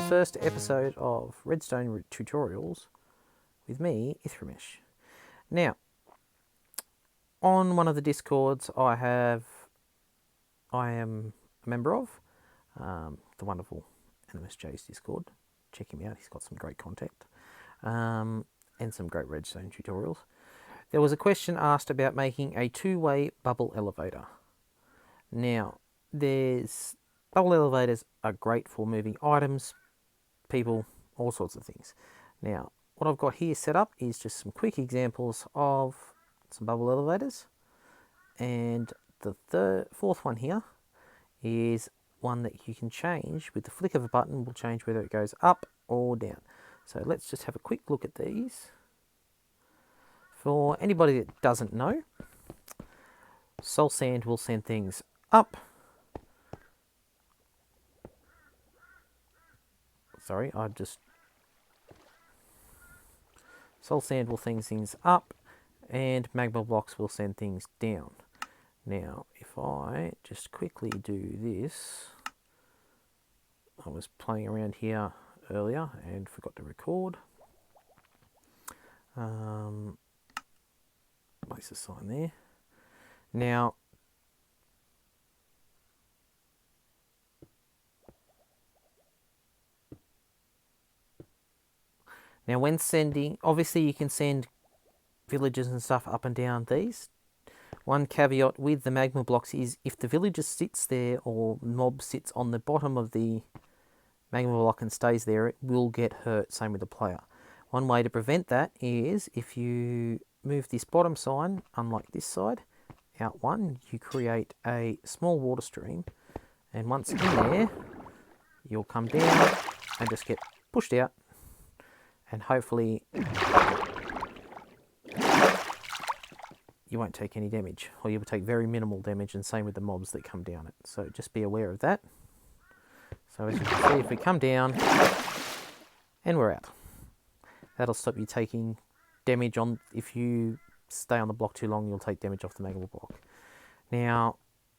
first episode of Redstone Tutorials with me, Ithramesh. Now, on one of the Discords I am a member of, the wonderful NMSJ's Discord. Check him out, he's got some great content and some great Redstone tutorials. There was a question asked about making a two-way bubble elevator. Now, bubble elevators are great for moving items, people, all sorts of things. Now, what I've got here set up is just some quick examples of some bubble elevators. And the fourth one here is one that you can change with the flick of a button. Will change whether it goes up or down. So let's just have a quick look at these. For anybody that doesn't know, Soul Sand will send things up. Sorry, Soul Sand will send things up, and Magma Blocks will send things down. Now, if I just quickly do this, I was playing around here earlier and forgot to record. Place a sign there. Now, when sending, obviously you can send villagers and stuff up and down these. One caveat with the magma blocks is if the villager sits there or mob sits on the bottom of the magma block and stays there, it will get hurt, same with the player. One way to prevent that is if you move this bottom sign, unlike this side, out one, you create a small water stream, and once in there, you'll come down and just get pushed out, and hopefully you won't take any damage, or you will take very minimal damage, and same with the mobs that come down it. So just be aware of that. So as you can see, if we come down, and we're out. That'll stop you taking damage on. If you stay on the block too long, you'll take damage off the magma block. Now,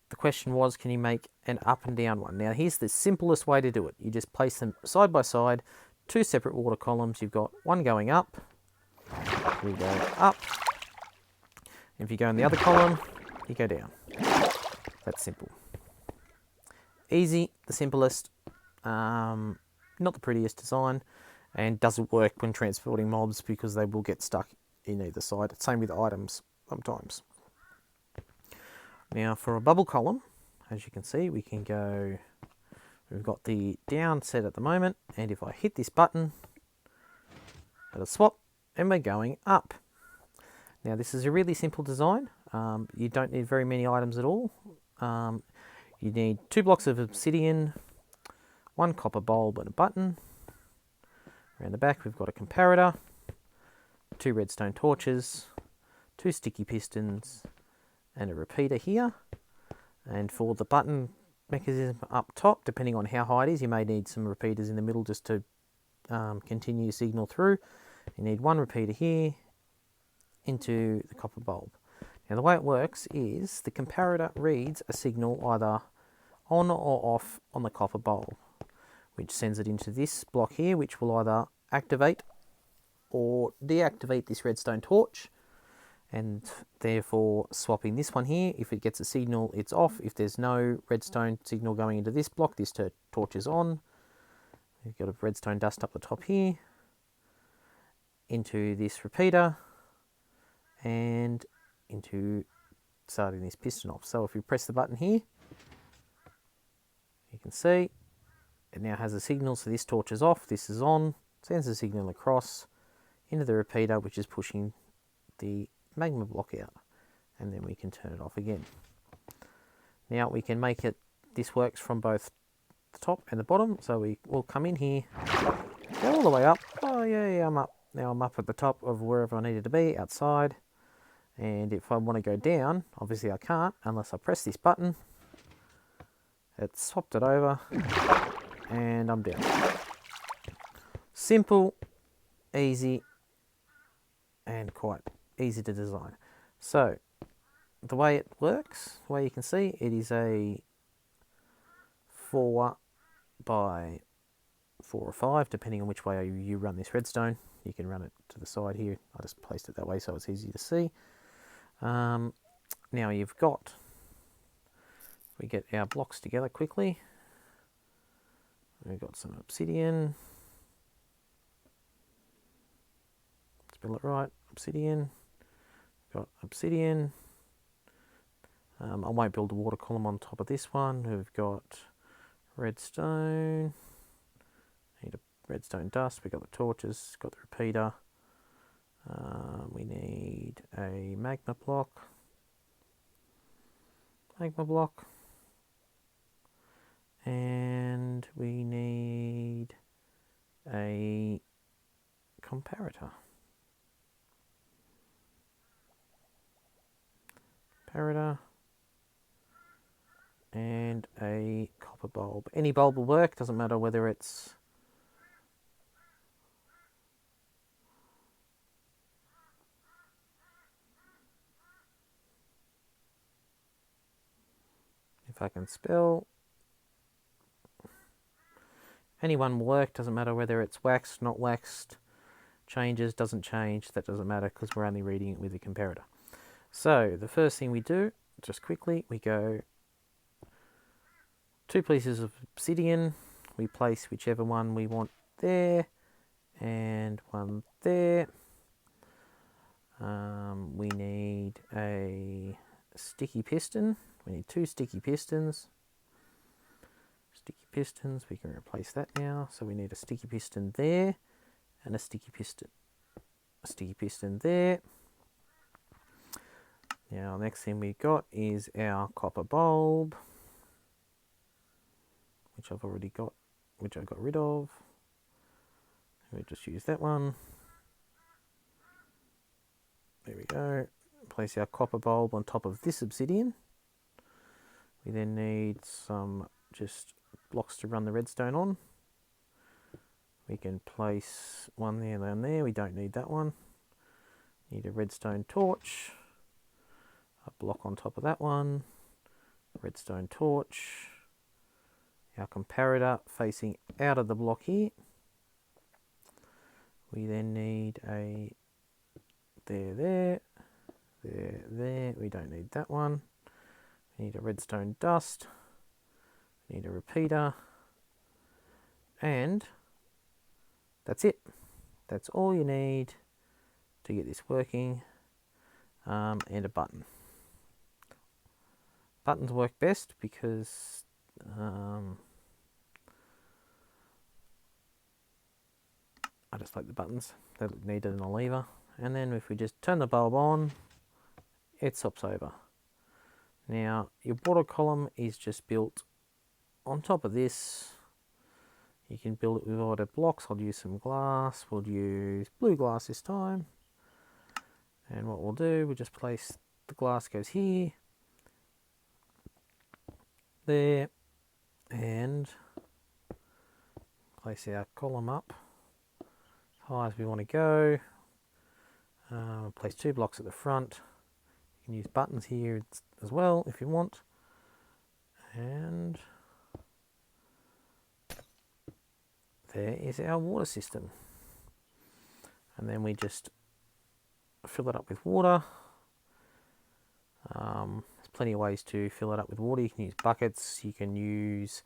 the question was, can you make an up and down one? Now, here's the simplest way to do it. You just place them side by side, two separate water columns. You've got one going up, we go up. If you go in the other column, you go down. That's simple. Easy, the simplest, not the prettiest design, and doesn't work when transporting mobs because they will get stuck in either side. Same with items sometimes. Now for a bubble column, as you can see, we can go, we've got the down set at the moment, and if I hit this button, it'll swap, and we're going up. Now this is a really simple design. You don't need very many items at all. You need 2 blocks of obsidian, 1 copper bulb and a button. Around the back we've got a comparator, 2 redstone torches, 2 sticky pistons, and a repeater here. And for the button mechanism up top, depending on how high it is, you may need some repeaters in the middle just to continue signal through. You need 1 repeater here into the copper bulb. Now the way it works is the comparator reads a signal either on or off on the copper bulb, which sends it into this block here, which will either activate or deactivate this redstone torch, and therefore swapping this one here. If it gets a signal, it's off. If there's no redstone signal going into this block, this torch is on. We've got a redstone dust up the top here, into this repeater, and into starting this piston off. So if you press the button here, you can see it now has a signal. So this torch is off, this is on, sends a signal across into the repeater, which is pushing the magma block out, and then we can turn it off again. Now we can make it, this works from both the top and the bottom. So we will come in here, go all the way up. Oh yeah, I'm up. Now I'm up at the top of wherever I needed to be, outside. And if I want to go down, obviously I can't unless I press this button. It's swapped it over, and I'm down. Simple, easy, and quite easy to design. So, the way it works, the way you can see, it is a 4 by 4 or 5, depending on which way you run this redstone. You can run it to the side here. I just placed it that way so it's easy to see. Now we get our blocks together quickly. We've got some obsidian. Spell it right, obsidian. Got obsidian. I won't build a water column on top of this one. We've got redstone. Need a redstone dust. We've got the torches, got the repeater. We need a magma block. And we need a comparator. And a copper bulb. Any bulb will work, doesn't matter whether it's if I can spell. Any one will work, doesn't matter whether it's waxed, not waxed, changes, doesn't change, that doesn't matter because we're only reading it with the comparator. So the first thing we do, just quickly, we go 2 pieces of obsidian, we place whichever one we want there, and one there. We need a sticky piston, we need 2 sticky pistons. We can replace that now, so we need a sticky piston there, and a sticky piston there. Now, next thing we've got is our copper bulb, which I've already got, which I got rid of. We'll just use that one. There we go. Place our copper bulb on top of this obsidian. We then need some just blocks to run the redstone on. We can place one there and there. We don't need that one. Need a redstone torch. A block on top of that one. Redstone torch. Our comparator facing out of the block here. We then need a there. We don't need that one. We need a redstone dust. We need a repeater. And that's it. That's all you need to get this working. And a button. Buttons work best because I just like the buttons. They look neater than a lever. And then if we just turn the bulb on, it swaps over. Now, your water column is just built on top of this. You can build it with other blocks. I'll use some glass. We'll use blue glass this time. And what we'll do, we'll just place the glass goes here, there, and place our column up as high as we want to go. Place 2 blocks at the front. You can use buttons here as well if you want. And there is our water system. And then we just fill it up with water. There's plenty of ways to fill it up with water. You can use buckets, you can use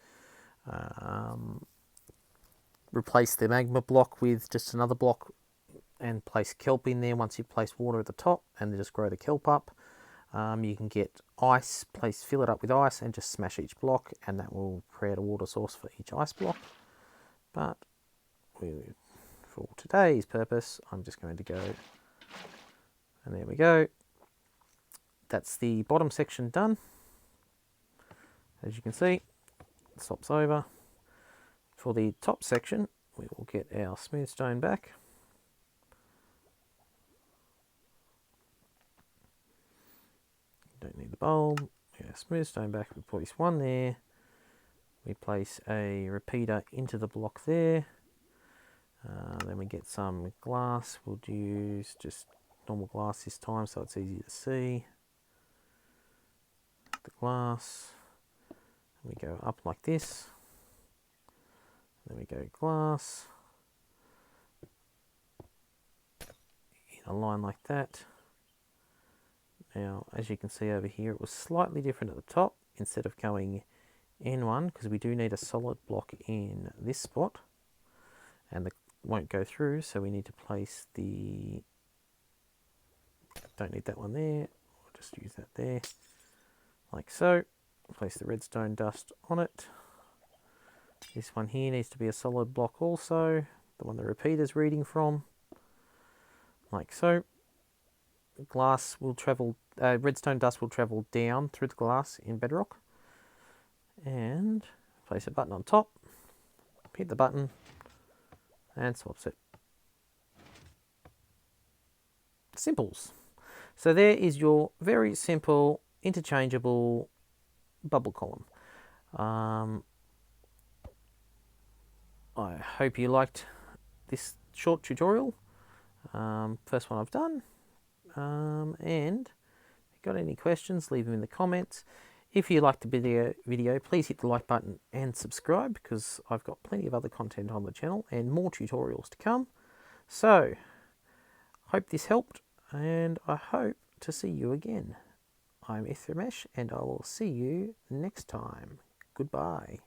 replace the magma block with just another block and place kelp in there once you place water at the top, and then just grow the kelp up. You can get ice, fill it up with ice and just smash each block, and that will create a water source for each ice block. But for today's purpose, I'm just going to go, and there we go. That's the bottom section done. As you can see, it swaps over. For the top section, we will get our smooth stone back. Don't need the bulb. We get a smooth stone back. We place one there. We place a repeater into the block there. Then we get some glass. We'll use just normal glass this time so it's easy to see. The glass. We go up like this. There we go, glass. In a line like that. Now, as you can see over here, it was slightly different at the top. Instead of going N1, because we do need a solid block in this spot, and it won't go through, so we need to place the, don't need that one there, I'll just use that there, like so. Place the redstone dust on it. This one here needs to be a solid block also, the one the repeater's reading from, like so. Glass will travel, redstone dust will travel down through the glass in Bedrock. And place a button on top, hit the button, and swaps it. Simples. So there is your very simple, interchangeable bubble column. I hope you liked this short tutorial. First one I've done. And if you've got any questions, leave them in the comments. If you liked the video, please hit the like button and subscribe, because I've got plenty of other content on the channel and more tutorials to come. So, hope this helped, and I hope to see you again. I'm Ethramesh, and I will see you next time. Goodbye.